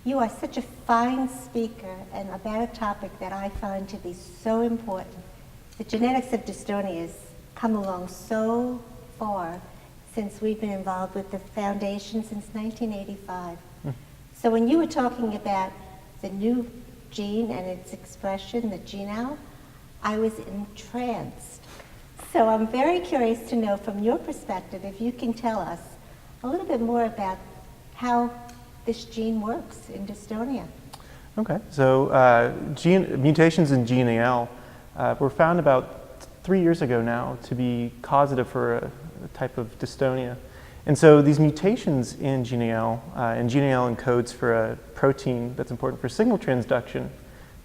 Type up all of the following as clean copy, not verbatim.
You are such a fine speaker and about a topic that I find to be so important. The genetics of dystonia has come along so far since we've been involved with the foundation since 1985. So when you were talking about the new gene and its expression, the GNAL, I was entranced. So I'm very curious to know from your perspective if you can tell us a little bit more about how this gene works in dystonia. Okay, so mutations in GNAL were found about 3 years ago now to be causative for a type of dystonia. And so these mutations in GNAL, and GNAL encodes for a protein that's important for signal transduction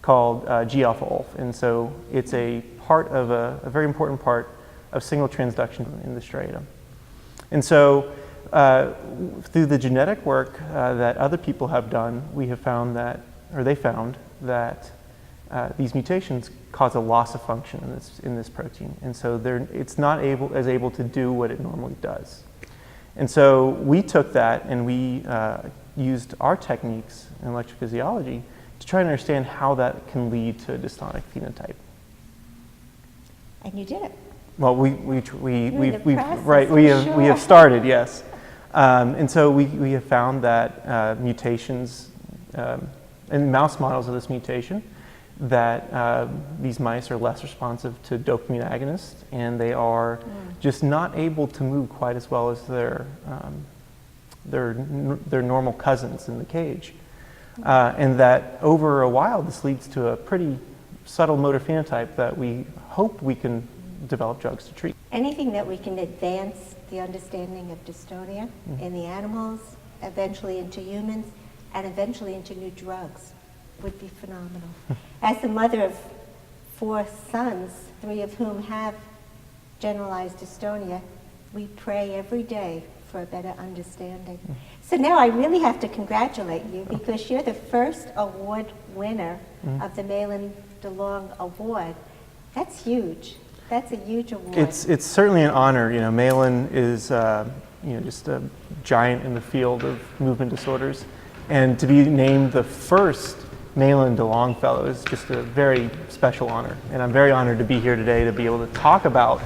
called G-alpha-ULF. And so it's a part of a very important part of signal transduction in the striatum. And so through the genetic work that other people have done, we have found that, or they found that these mutations cause a loss of function in this protein. And so it's not able to do what it normally does. And so we took that and we used our techniques in electrophysiology to try and understand how that can lead to a dystonic phenotype. And you did it. Well, we Sure. have started, yes. And so we have found that mutations in mouse models of this mutation, that these mice are less responsive to dopamine agonists, and they are just not able to move quite as well as their normal cousins in the cage. And that over a while, this leads to a pretty subtle motor phenotype that we hope we can develop drugs to treat. Anything that we can advance the understanding of dystonia in the animals, eventually into humans, and eventually into new drugs would be phenomenal. As the mother of 4 sons, 3 of whom have generalized dystonia, we pray every day for a better understanding. So now I really have to congratulate you because you're the first award winner of the Moehle DeLong Award. That's huge. That's a huge award. It's certainly an honor. You know, Moehle is just a giant in the field of movement disorders, and to be named the first Moehle DeLong Fellow is just a very special honor. And I'm very honored to be here today to be able to talk about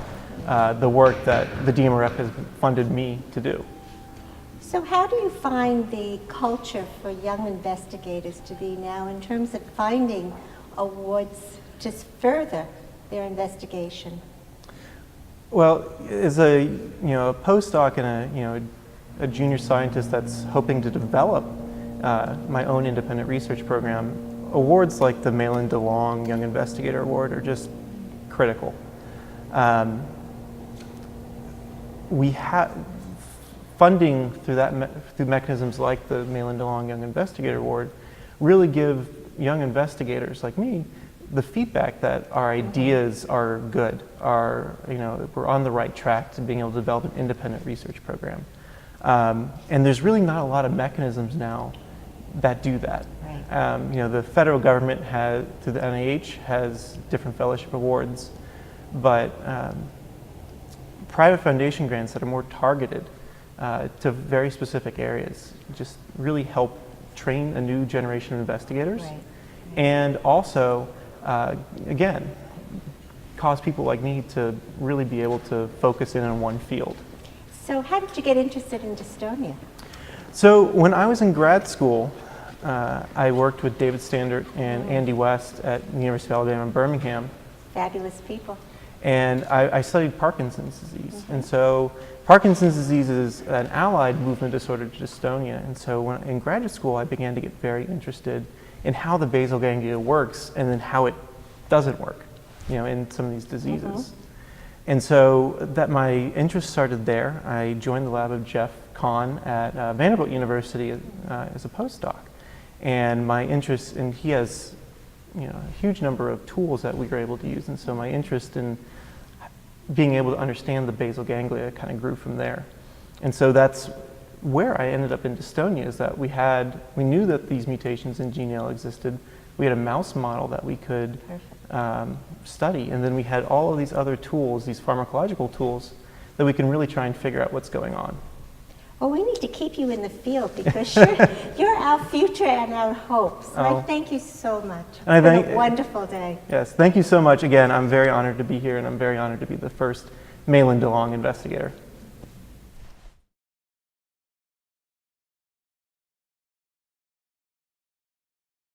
the work that the DMRF has funded me to do. So how do you find the culture for young investigators to be now in terms of finding awards to further their investigation? Well, as a postdoc and a junior scientist that's hoping to develop my own independent research program, awards like the Moehle DeLong Young Investigator Award are just critical. We have funding through mechanisms like the Moehle DeLong Young Investigator Award really give young investigators like me the feedback that our ideas are good, we're on the right track to being able to develop an independent research program. And there's really not a lot of mechanisms now that do that. Right. The federal government through the NIH has different fellowship awards, but private foundation grants that are more targeted to very specific areas just really help train a new generation of investigators. Right. And also, again, cause people like me to really be able to focus in on one field. So how did you get interested in dystonia? So when I was in grad school, I worked with David Standard and Andy West at the University of Alabama in Birmingham. Fabulous people. And I studied Parkinson's disease. And so Parkinson's disease is an allied movement disorder to dystonia. And so when in graduate school, I began to get very interested in how the basal ganglia works and then how it doesn't work, in some of these diseases. And so that my interest started there. I joined the lab of Jeff Kahn at Vanderbilt University as a postdoc. And my interest, and he has a huge number of tools that we were able to use. And so my interest in being able to understand the basal ganglia kind of grew from there. And so that's where I ended up in dystonia, is that we knew that these mutations in GNAL existed. We had a mouse model that we could study, and then we had all of these other tools, these pharmacological tools, that we can really try and figure out what's going on. Well, we need to keep you in the field because you're our future and our hope. So I thank you so much. It's been a wonderful day. Yes, thank you so much. Again, I'm very honored to be here, and I'm very honored to be the first Moehle DeLong investigator.